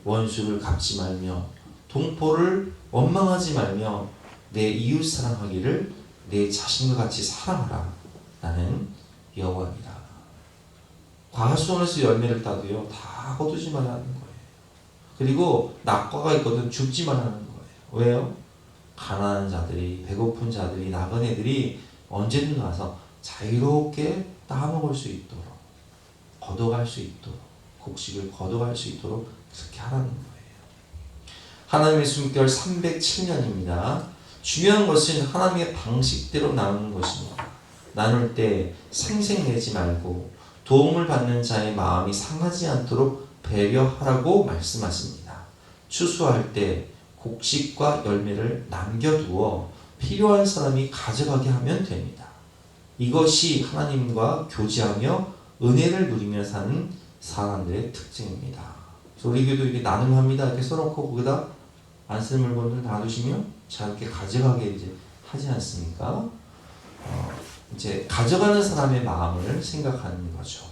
원수를 갚지 말며 동포를 원망하지 말며 내 이웃 사랑하기를 내 자신과 같이 사랑하라. 나는 여호와이니라. 과수원에서 열매를 따도요 다 거두지 말라는 거예요. 그리고 낙과가 있거든 죽지 말라는 거예요. 왜요? 가난한 자들이, 배고픈 자들이, 나그네들이 언제든 와서 자유롭게 따먹을 수 있도록, 걷어갈 수 있도록, 곡식을 걷어갈 수 있도록 그렇게 하라는 거예요. 하나님의 숨결 307년입니다. 중요한 것은 하나님의 방식대로 나누는 것입니다. 나눌 때 생색내지 말고 도움을 받는 자의 마음이 상하지 않도록 배려하라고 말씀하십니다. 추수할 때 곡식과 열매를 남겨두어 필요한 사람이 가져가게 하면 됩니다. 이것이 하나님과 교제하며 은혜를 누리며 사는 사람들의 특징입니다. 우리 교회도 이렇게 나눔합니다. 이렇게 써놓고 거기다 안 쓰는 물건들 놔두시면 자유롭게 가져가게 이제 하지 않습니까? 이제 가져가는 사람의 마음을 생각하는 거죠.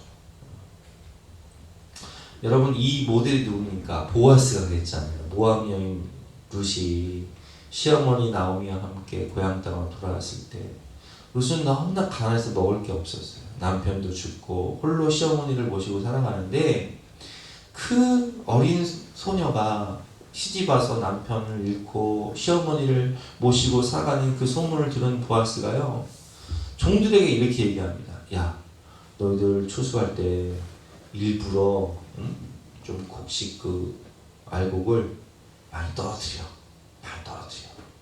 여러분 이 모델이 누굽니까? 보아스가 그랬잖아요. 모압 여인 룻이 시어머니 나오미와 함께 고향 땅으로 돌아왔을 때 룻은 너무나 가난해서 먹을 게 없었어요. 남편도 죽고 홀로 시어머니를 모시고 살아가는데 그 어린 소녀가 시집와서 남편을 잃고 시어머니를 모시고 살아가는 그 소문을 들은 보아스가요 종들에게 이렇게 얘기합니다. 야, 너희들 추수할 때 일부러 좀 곡식 그 알곡을 많이 떨어뜨려.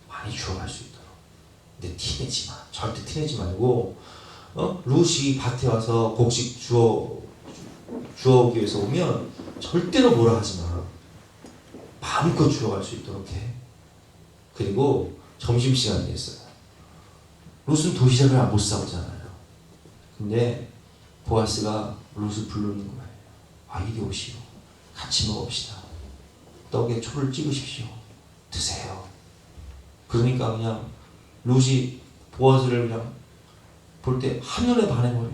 많이 주워갈 수 있도록. 근데 티내지 마. 절대 티내지 말고 룻이 밭에 와서 곡식 주워오기 위해서 오면 절대로 뭐라 하지 마. 마음껏 주워갈 수 있도록 해. 그리고 점심시간이 됐어요. 룻은 도시락을 못 싸오잖아요. 근데 보아스가 룻을 부르는 거예요. 아, 이리 오시오. 같이 먹읍시다. 떡에 초를 찍으십시오. 드세요. 그러니까 그냥 룻이 보아스를 그냥 볼 때 한눈에 반해버려.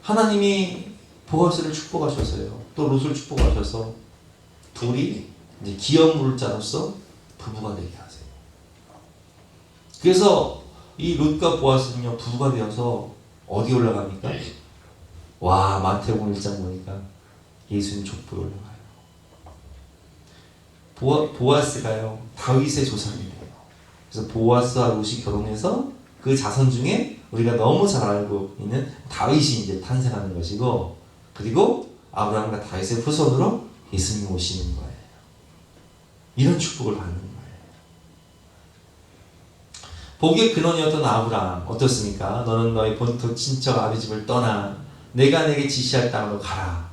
하나님이 보아스를 축복하셔서요. 또 룻을 축복하셔서 둘이 이제 기업물자로서 부부가 되게 하세요. 그래서 이 룻과 보아스는요 부부가 되어서 어디 올라갑니까? 와, 마태복음 1장 보니까 예수님 족보에 올라가요. 보아스가요 다윗의 조상이에요. 그래서 보아스와 룻이 결혼해서 그 자손 중에 우리가 너무 잘 알고 있는 다윗이 이제 탄생하는 것이고, 그리고 아브라함과 다윗의 후손으로 예수님이 오시는 거예요. 이런 축복을 받는 거예요. 복의 근원이었던 아브라함 어떻습니까? 너는 너의 본토 친척 아비 집을 떠나 내가 내게 지시할 땅으로 가라.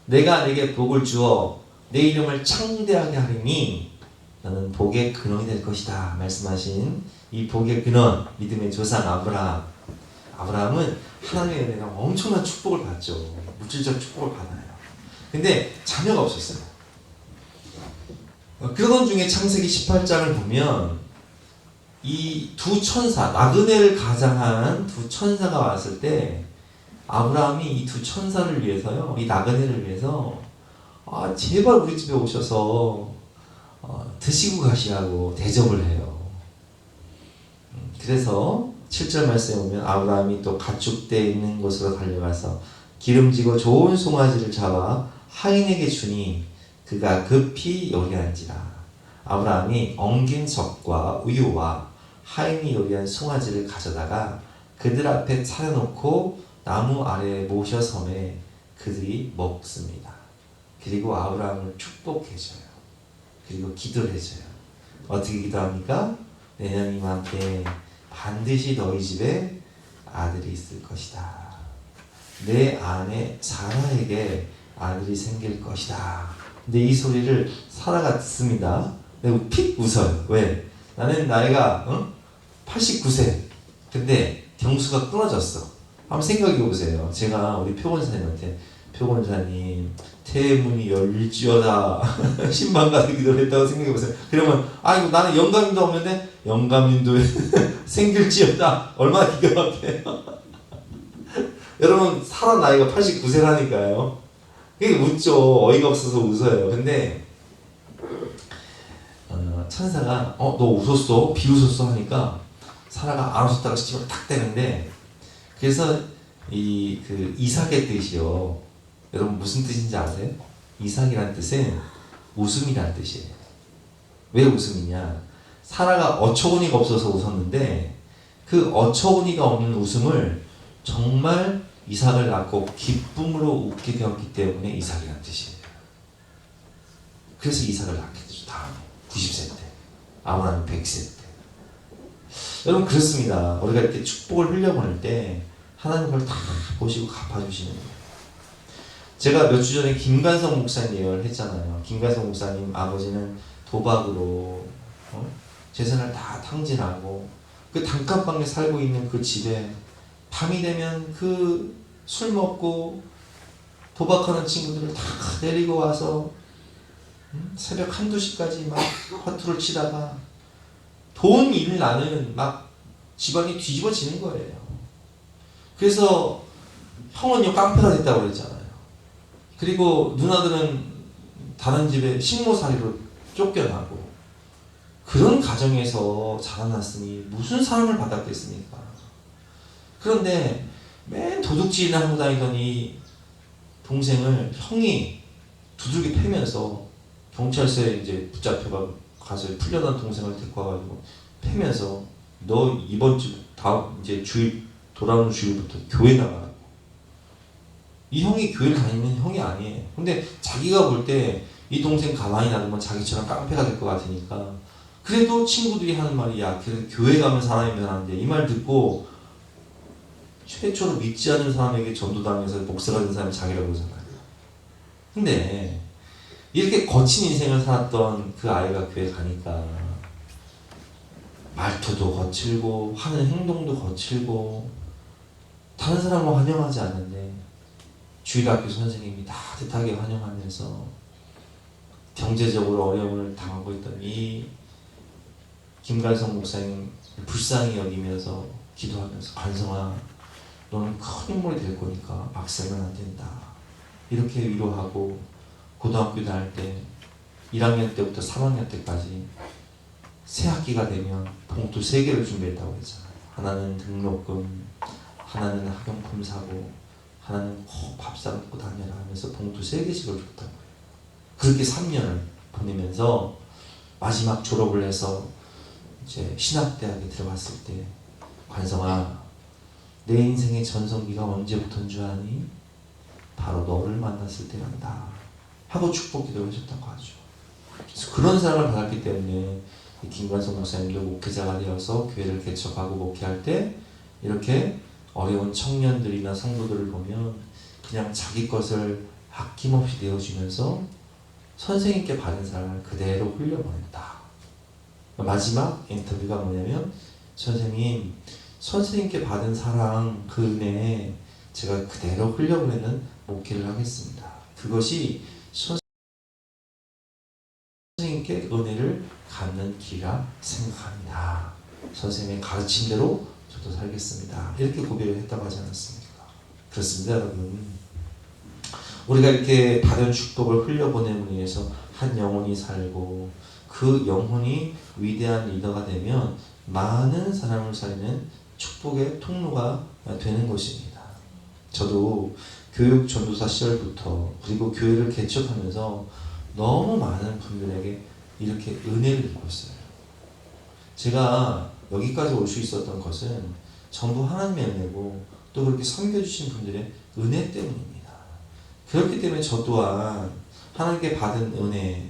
내가 내게 복을 주어 내 이름을 창대하게 하리니 너는 복의 근원이 될 것이다 말씀하신 이 복의 근원, 믿음의 조상 아브라함은 하나님의 은혜가 엄청난 축복을 받죠. 물질적 축복을 받아요. 근데 자녀가 없었어요. 그런 중에 창세기 18장을 보면 이 두 천사, 나그네를 가장한 두 천사가 왔을 때 아브라함이 이 두 천사를 위해서요, 이 나그네를 위해서 제발 우리 집에 오셔서 드시고 가시라고 대접을 해요. 그래서 7절 말씀에 보면 아브라함이 또 가축대 있는 곳으로 달려가서 기름지고 좋은 송아지를 잡아 하인에게 주니 그가 급히 요리한지라. 아브라함이 엉긴 젖과 우유와 하인이 요리한 송아지를 가져다가 그들 앞에 차려놓고 나무 아래에 모셔 섬에 그들이 먹습니다. 그리고 아브라함을 축복해줘요. 그리고 기도를 해줘요. 어떻게 기도합니까? 내년 이맘때 반드시 너희 집에 아들이 있을 것이다. 내 아내 사라에게 아들이 생길 것이다. 근데 이 소리를 사라가 듣습니다. 근데 픽 웃어요. 왜? 나는 나이가 89세. 근데 경수가 끊어졌어. 한번 생각해 보세요. 제가 우리 표권사님한테 표권사님 태문이 열릴지어다 10만 가지 기도를 했다고 생각해 보세요. 그러면 이거 나는 영감도 없는데 영감님도 생길지어다. 얼마나 기가 막혀요. 여러분 사람 나이가 89세라니까요. 그게 웃죠. 어이가 없어서 웃어요. 근데 천사가 너 웃었어? 비웃었어? 하니까 사라가 안 웃었다가 시침을 탁 대는데, 그래서 그 이삭의 뜻이요. 여러분 무슨 뜻인지 아세요? 이삭이라는 뜻은 웃음이라는 뜻이에요. 왜 웃음이냐? 사라가 어처구니가 없어서 웃었는데 그 어처구니가 없는 웃음을 정말 이삭을 낳고 기쁨으로 웃게 되었기 때문에 이삭이라는 뜻이에요. 그래서 이삭을 낳게 되죠. 다음에 90세 때, 아브라함이 100세 때. 여러분 그렇습니다. 우리가 이렇게 축복을 흘려보낼 때 하나님 그걸 다 보시고 갚아주시는 거예요. 제가 몇 주 전에 김관성 목사님 예언을 했잖아요. 김관성 목사님 아버지는 도박으로 재산을 다 탕진하고 그 단칸방에 살고 있는 그 집에 밤이 되면 그 술 먹고 도박하는 친구들을 다 데리고 와서 새벽 한두 시까지 막 허투를 치다가 돈 일 나는 막 집안이 뒤집어지는 거예요. 그래서 형은요 깡패가 됐다고 그랬잖아요. 그리고 누나들은 다른 집에 식모살이로 쫓겨나고, 그런 가정에서 자라났으니 무슨 사랑을 받았겠습니까? 그런데 맨 도둑질이나 하고 다니던 이 동생을 형이 두들겨 패면서, 경찰서에 이제 붙잡혀가 가서 풀려난 동생을 데리고 와가지고 패면서 너 이번 주 다음 이제 주일 돌아오는 주일부터 교회 나가라고. 이 형이 교회를 다니는 형이 아니에요. 근데 자기가 볼 때 이 동생 가만히 놔두면 자기처럼 깡패가 될 것 같으니까, 그래도 친구들이 하는 말이 야 교회 가면 사람이 변하는데, 이 말 듣고 최초로 믿지 않는 사람에게 전도당해서 목사가 된 사람이 자기라고 그러잖아요. 근데 이렇게 거친 인생을 살았던 그 아이가 교회 가니까 말투도 거칠고 하는 행동도 거칠고 다른 사람을 환영하지 않는데 주일학교 선생님이 따뜻하게 환영하면서 경제적으로 어려움을 당하고 있던 이 김관성 목사님 불쌍히 여기면서 기도하면서, 관성아 너는 큰 인물이 될 거니까 막살면 안 된다, 이렇게 위로하고, 고등학교 다닐 때 1학년 때부터 3학년 때까지 새 학기가 되면 봉투 3개를 준비했다고 했잖아요. 하나는 등록금, 하나는 학용품 사고, 하나는 꼭 밥 사먹고 다녀라 하면서 봉투 3개씩을 줬다고 해요. 그렇게 3년을 보내면서 마지막 졸업을 해서 이제 신학대학에 들어갔을 때, 관성아 내 인생의 전성기가 언제부터인 줄 아니? 바로 너를 만났을 때란다 하고 축복 기도를 해줬다고 하죠. 그래서 그런 사랑을 받았기 때문에 김관성 목사님도 목회자가 되어서 교회를 개척하고 목회할 때 이렇게 어려운 청년들이나 성도들을 보면 그냥 자기 것을 아낌없이 내어주면서 선생님께 받은 사랑을 그대로 흘려보냈다. 마지막 인터뷰가 뭐냐면, 선생님께 받은 사랑, 그 은혜에 제가 그대로 흘려보내는 목회를 하겠습니다. 그것이 선생님께 은혜를 갚는 길이라 생각합니다. 선생님의 가르침대로 저도 살겠습니다. 이렇게 고백을 했다고 하지 않았습니까? 그렇습니다, 여러분. 우리가 이렇게 받은 축복을 흘려보냄으로 인해서 한 영혼이 살고, 그 영혼이 위대한 리더가 되면 많은 사람을 살리는 축복의 통로가 되는 것입니다. 저도 교육 전도사 시절부터, 그리고 교회를 개척하면서 너무 많은 분들에게 이렇게 은혜를 입고 있어요. 제가 여기까지 올 수 있었던 것은 전부 하나님의 은혜고, 또 그렇게 섬겨주신 분들의 은혜 때문입니다. 그렇기 때문에 저 또한 하나님께 받은 은혜,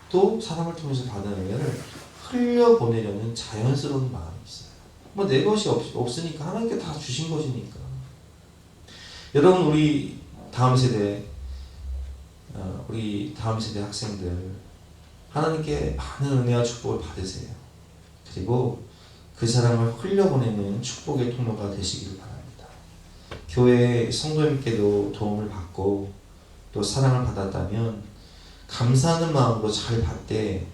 또 사람을 통해서 받은 은혜를 흘려보내려는 자연스러운 마음이 있어요. 뭐 내 것이 없으니까 하나님께 다 주신 것이니까. 여러분, 우리 다음 세대 학생들, 하나님께 많은 은혜와 축복을 받으세요. 그리고 그 사람을 흘려보내는 축복의 통로가 되시기를 바랍니다. 교회 성도님께도 도움을 받고 또 사랑을 받았다면 감사하는 마음으로 잘 받되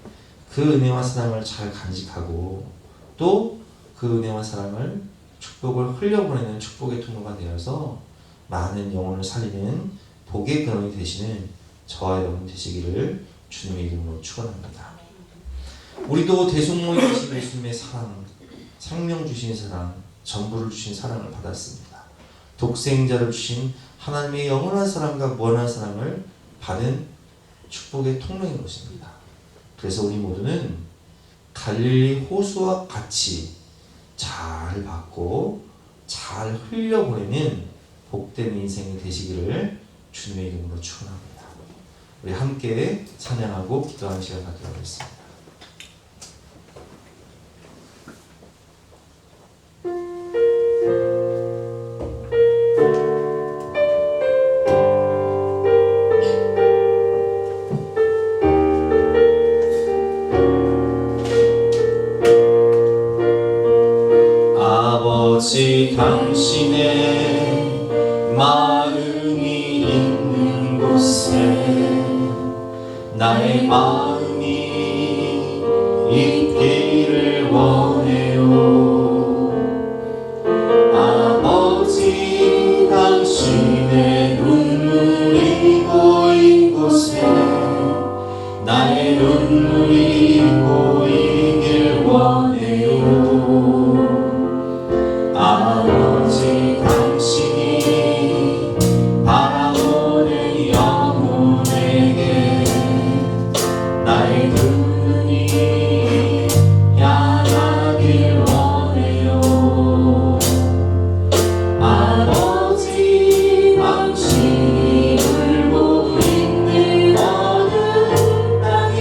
그 은혜와 사랑을 잘 간직하고 또 그 은혜와 사랑을 축복을 흘려보내는 축복의 통로가 되어서 많은 영혼을 살리는 복의 근원이 되시는 저와 여러분 되시기를 주님의 이름으로 축원합니다. 우리도 대속모에 계신 예수님의 사랑, 생명 주신 사랑, 전부를 주신 사랑을 받았습니다. 독생자를 주신 하나님의 영원한 사랑과 무한한 사랑을 받은 축복의 통로인 것입니다. 그래서 우리 모두는 갈릴리 호수와 같이 잘 받고 잘 흘려보내는 복된 인생이 되시기를 주님의 이름으로 축원합니다. 우리 함께 찬양하고 기도하는 시간 갖도록 하겠습니다. 아버지 당신의 마음이 있는 곳에 나의 마음이 있기를 원해요. 아버지 당신의 눈물이 고인 곳에 나의 눈물이 고이길 원해요. 아버지 당신이 바라보는 영혼에게 나의 눈이 향하길 원해요. 아버지 당신이 울고 있는 어느 땅에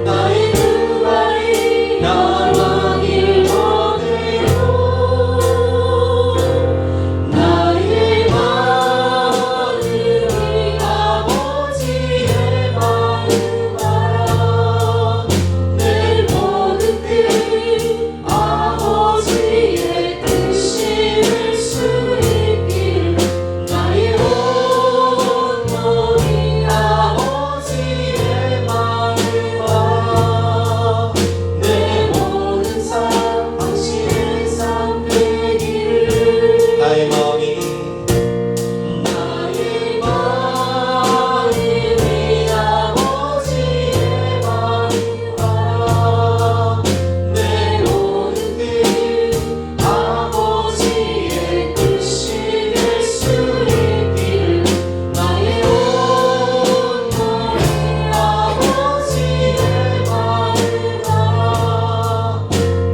나의 두 발이 향하길 원해요. 나의 마음이 아버지의 마음 알아. 내 모든 뜻 아버지의 뜻이 될 수 있길. 나의 온 몸이 아버지의 마음 알아. 내 모든 삶 당신의 삶 되기를. 나의 마음이 아버지의 마음 알아. 내 모든 뜻 아버지의 뜻이 될 수 있길. 나의 온 몸이 아버지의 마음 알아.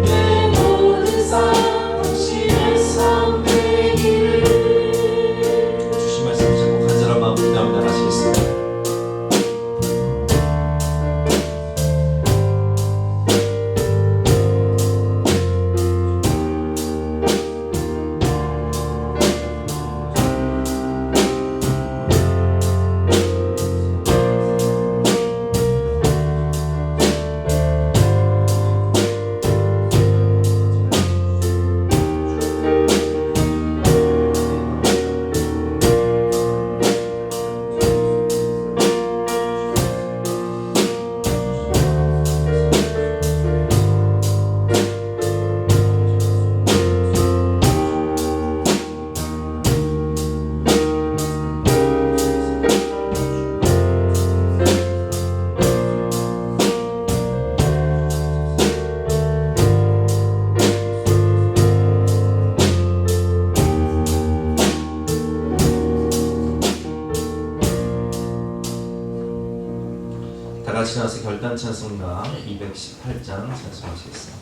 내 모든 삶 당신의 삶 되기를. 주신 말씀 잡고 간절한 마음 기도합니다. 하시겠습니다. 다 같이 나와서 결단 찬송가 218장 찬송하시겠습니다.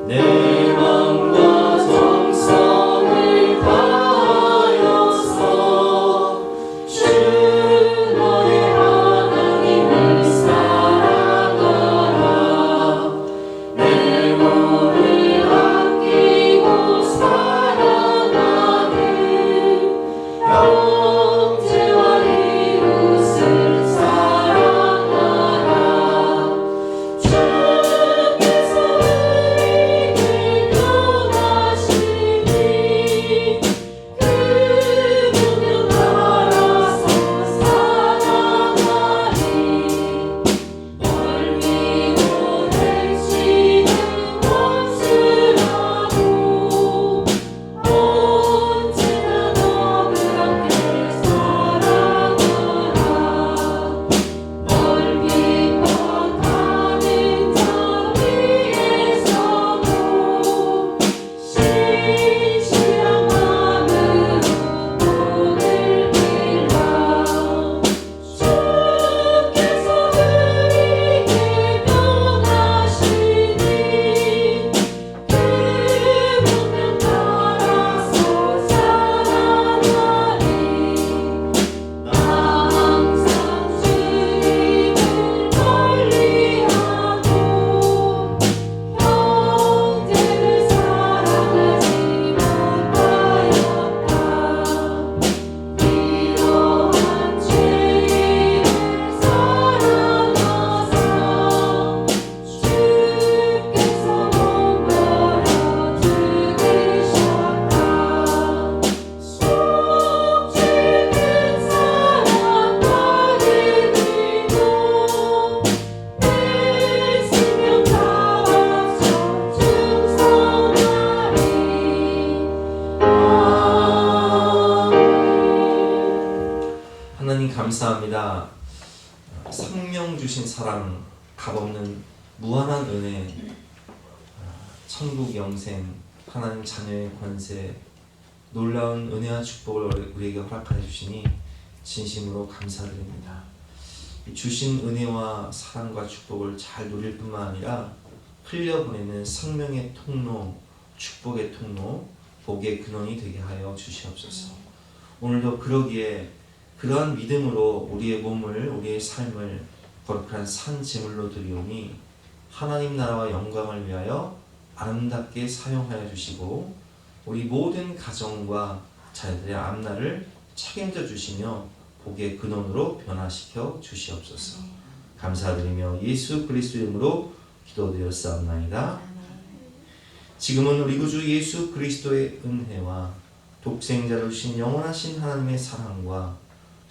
내 마음과 정성을 다하여서 주 너의 하나님을 사랑하라. 감사합니다. 생명 주신 사랑, 값없는 무한한 은혜, 천국 영생, 하나님 자녀의 권세, 놀라운 은혜와 축복을 우리에게 허락하여 주시니 진심으로 감사드립니다. 주신 은혜와 사랑과 축복을 잘 누릴 뿐만 아니라 흘려보내는 생명의 통로, 축복의 통로, 복의 근원이 되게 하여 주시옵소서. 오늘도 그러기에 그러한 믿음으로 우리의 몸을, 우리의 삶을 거룩한 산 제물로 드리오니 하나님 나라와 영광을 위하여 아름답게 사용하여 주시고 우리 모든 가정과 자녀들의 앞날을 책임져 주시며 복의 근원으로 변화시켜 주시옵소서. 감사드리며 예수 그리스도 이름으로 기도드렸사옵나이다. 지금은 우리 구주 예수 그리스도의 은혜와 독생자로 주신 영원하신 하나님의 사랑과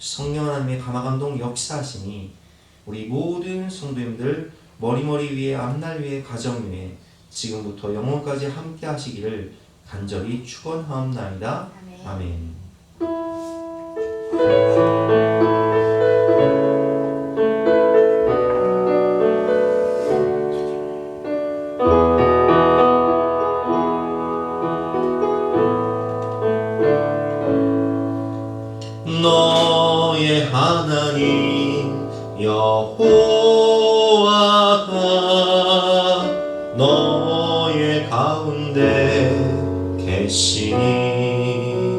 성령 하나님의 감화감동 역사하시니 우리 모든 성도님들 머리머리 위에, 앞날 위에, 가정 위에 지금부터 영원까지 함께 하시기를 간절히 축원하옵나이다. 아멘. 너의 하나님 여호와가 너의 가운데 계시니